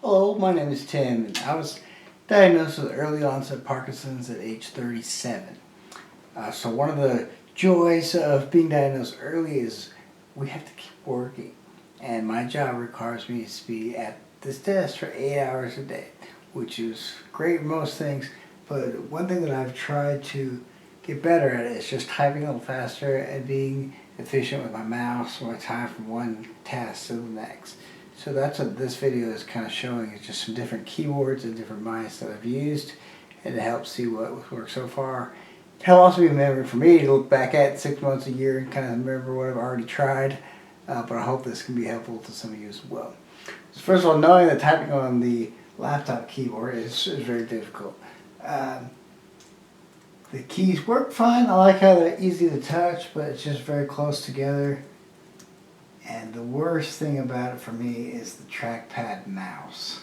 Hello, my name is Tim, and I was diagnosed with early onset Parkinson's at age 37. So one of the joys of being diagnosed early is we have to keep working. And my job requires me to be at this desk for 8 hours a day, which is great for most things. But one thing that I've tried to get better at is just typing a little faster and being efficient with my mouse or my time from one task to the next. So that's what this video is kind of showing, is just some different keyboards and different mice that I've used, and to help see what works so far. It'll also be a memory for me to look back at 6 months, a year, and kind of remember what I've already tried. But I hope this can be helpful to some of you as well. So first of all, knowing that typing on the laptop keyboard is very difficult. The keys work fine. I like how they're easy to touch, but it's just very close together. And the worst thing about it for me is the trackpad mouse.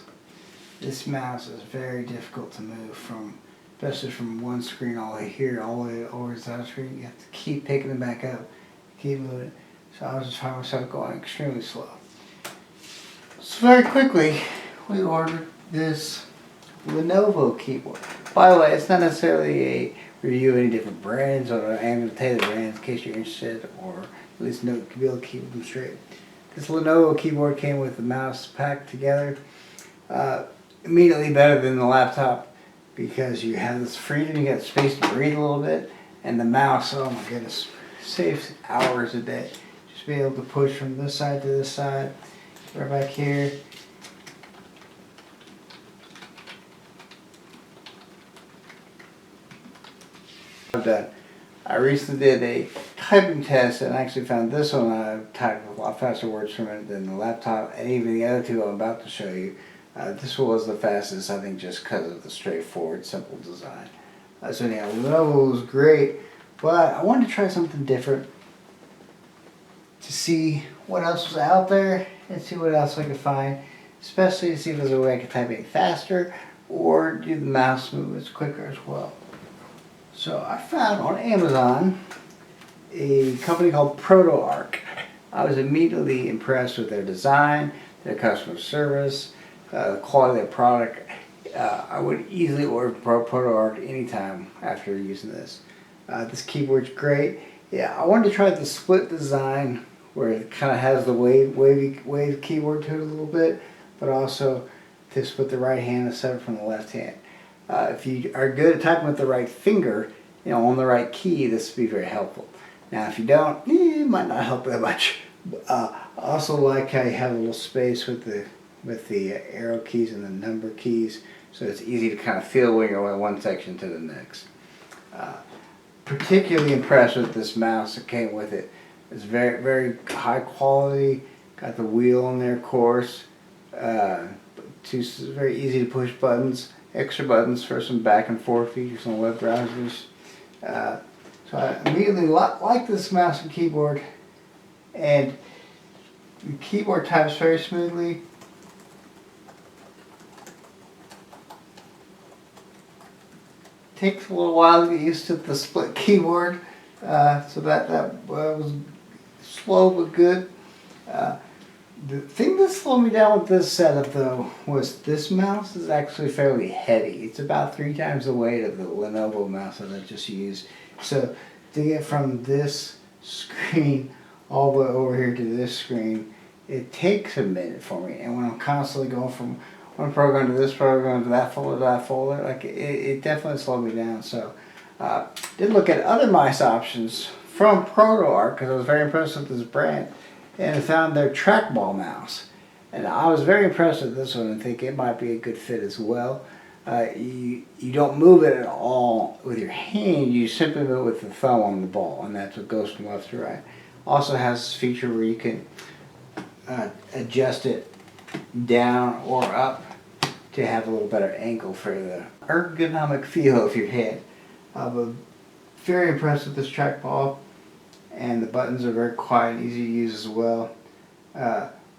This mouse is very difficult to move from, especially from one screen all the way here, all the way over to the other screen. You have to keep picking it back up, keep moving. So I was just finding myself going extremely slow. So very quickly, we ordered this Lenovo keyboard. By the way, it's not necessarily a review of any different brands, or I am going to tell you the brands in case you're interested, or at least know to be able to keep them straight. This Lenovo keyboard came with the mouse packed together. Immediately better than the laptop, because you have this freedom, you got space to breathe a little bit, and the mouse, oh my goodness, saves hours a day. Just be able to push from this side to this side, right back here. I'm done. I recently did a typing test and actually found this one I typed a lot faster words from it than the laptop, and even the other two I'm about to show you. This one was the fastest, I think, just because of the straightforward, simple design. So anyhow, Lenovo was great, but I wanted to try something different to see what else was out there and see what else I could find, especially to see if there's a way I could type it faster or do the mouse movements quicker as well. So I found on Amazon a company called ProtoArc. I was immediately impressed with their design, their customer service, the quality of their product. I would easily order ProtoArc anytime after using this. This keyboard's great. Yeah, I wanted to try the split design where it kind of has the wave keyboard to it a little bit, but also to split the right hand and separate from the left hand. If you are good at typing with the right finger, on the right key, this would be very helpful. Now, if you don't, it might not help that much. I also like how you have a little space with the arrow keys and the number keys, so it's easy to kind of feel when you're going one section to the next. Particularly impressed with this mouse that came with it. It's very, very high quality. Got the wheel in there, of course. Two very easy to push buttons. Extra buttons for some back and forth features on web browsers. So I immediately like this mouse and keyboard, and the keyboard types very smoothly. Takes a little while to get used to the split keyboard, so that was slow but good. The thing that slowed me down with this setup, though, was this mouse is actually fairly heavy. It's about 3 times the weight of the Lenovo mouse that I just used. So to get from this screen all the way over here to this screen, it takes a minute for me. And when I'm constantly going from one program to this program to that folder, like it definitely slowed me down. So did look at other mice options from ProtoArc, because I was very impressed with this brand, and I found their trackball mouse. And I was very impressed with this one and think it might be a good fit as well. You don't move it at all with your hand, you simply move it with the thumb on the ball, and that's what goes from left to right. Also has this feature where you can adjust it down or up to have a little better angle for the ergonomic feel of your head. I'm very impressed with this trackball, and the buttons are very quiet and easy to use as well.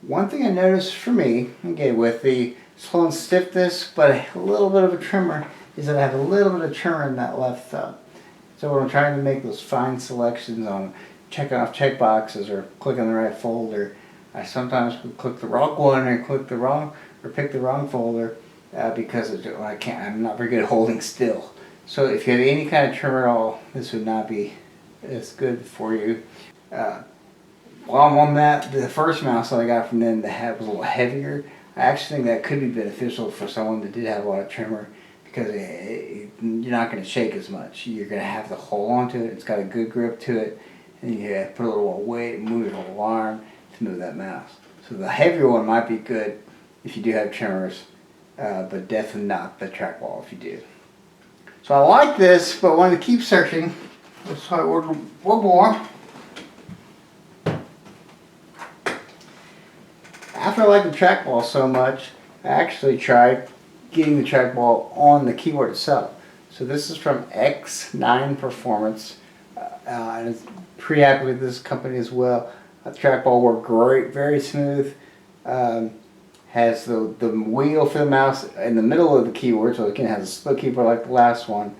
One thing I noticed for me, again with the slow and stiffness, but a little bit of a tremor, is that I have a little bit of tremor in that left thumb. So when I'm trying to make those fine selections on checking off checkboxes or clicking the right folder, I sometimes click the wrong one or click the wrong or pick the wrong folder because I'm not very good at holding still. So if you have any kind of tremor at all, this would not be as good for you. While I'm on that, the first mouse that I got from them that was a little heavier. I actually think that could be beneficial for someone that did have a lot of tremor, because you're not going to shake as much. You're going to have to hold on to it. It's got a good grip to it, and you have to put a little more weight and move your whole arm to move that mouse. So the heavier one might be good if you do have tremors, but definitely not the trackball if you do. So I like this, but wanted to keep searching. So I ordered one more. After I like the trackball so much, I actually tried getting the trackball on the keyboard itself. So this is from X9 Performance, and it's pretty happy with this company as well. The trackball worked great, very smooth. Has the wheel for the mouse in the middle of the keyboard, so it can have a split keyboard like the last one.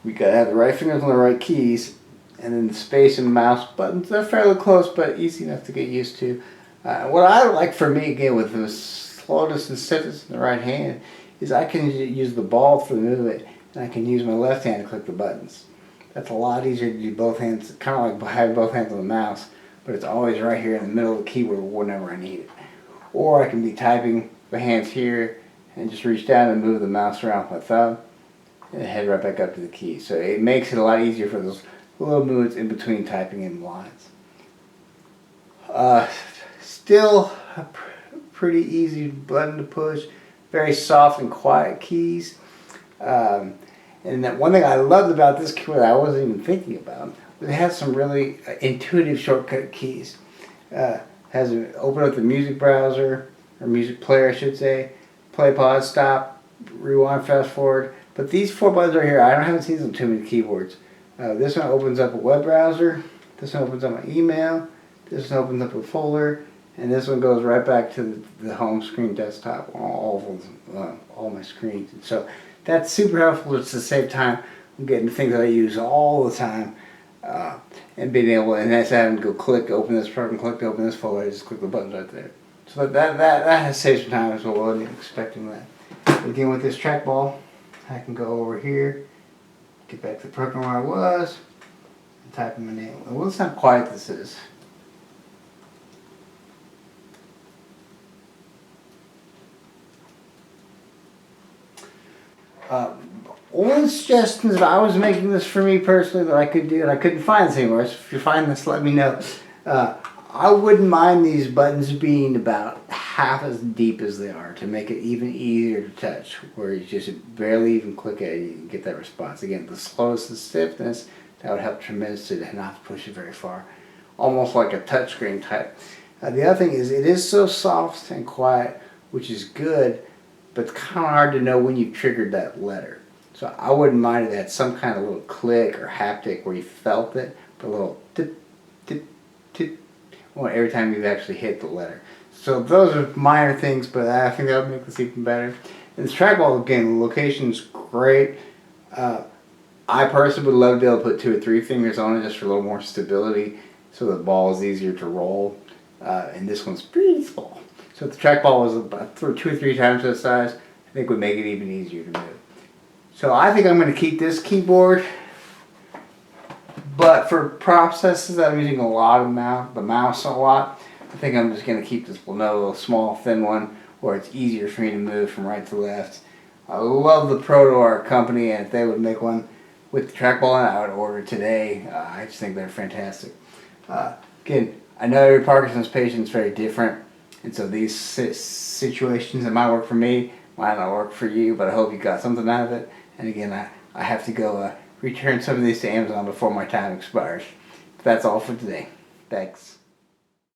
We gotta have the right fingers on the right keys, and then the space in the mouse buttons. They're fairly close, but easy enough to get used to. What I like for me, again, with the slowness and stiffness in the right hand, is I can use the ball for the movement, and I can use my left hand to click the buttons. That's a lot easier to do both hands, kind of like having both hands on the mouse, but it's always right here in the middle of the keyboard whenever I need it. Or I can be typing the hands here and just reach down and move the mouse around with my thumb and head right back up to the key. So it makes it a lot easier for those little movements in between typing in lines. Still a pretty easy button to push, very soft and quiet keys. And that one thing I loved about this keyboard that I wasn't even thinking about, it has some really intuitive shortcut keys. Has an open up the music browser, or music player I should say, play, pause, stop, rewind, fast forward. But these 4 buttons right here, I haven't seen these on too many keyboards. This one opens up a web browser, this one opens up my email, this one opens up a folder, and this one goes right back to the home screen desktop on all my screens. And so that's super helpful just to save time. I'm getting things that I use all the time, and being able, and that's having to go click, open this program, click to open this folder. I just click the buttons right there. So that has saved some time as well. I wasn't expecting that. But again, with this trackball, I can go over here, get back to the program where I was, and type in my name. Well, let's see how quiet this is. Only suggestions if I was making this for me personally that I could do, and I couldn't find this anywhere, so if you find this, let me know. I wouldn't mind these buttons being about half as deep as they are to make it even easier to touch, where you just barely even click it and you get that response. Again, the slowness and stiffness, that would help tremendously to not push it very far. Almost like a touchscreen type. The other thing is, it is so soft and quiet, which is good, but it's kind of hard to know when you've triggered that letter. So I wouldn't mind if it had some kind of little click or haptic where you felt it, but a little tip, tip, tip, well, every time you've actually hit the letter. So those are minor things, but I think that would make this even better. And this trackball, again, the location's great. I personally would love to be able to put 2 or 3 fingers on it just for a little more stability, so the ball is easier to roll. And this one's pretty small. So if the trackball was about 2 or 3 times that size, I think would make it even easier to move. So I think I'm going to keep this keyboard, but for processes that I'm using a lot of the mouse a lot, I think I'm just going to keep this Lenovo small, thin one, where it's easier for me to move from right to left. I love the ProtoArc company, and if they would make one with the trackball in it, I would order today. I just think they're fantastic. Again, I know every Parkinson's patient is very different, and so these situations that might work for me might not work for you, but I hope you got something out of it. And again, I have to go return some of these to Amazon before my time expires. That's all for today. Thanks.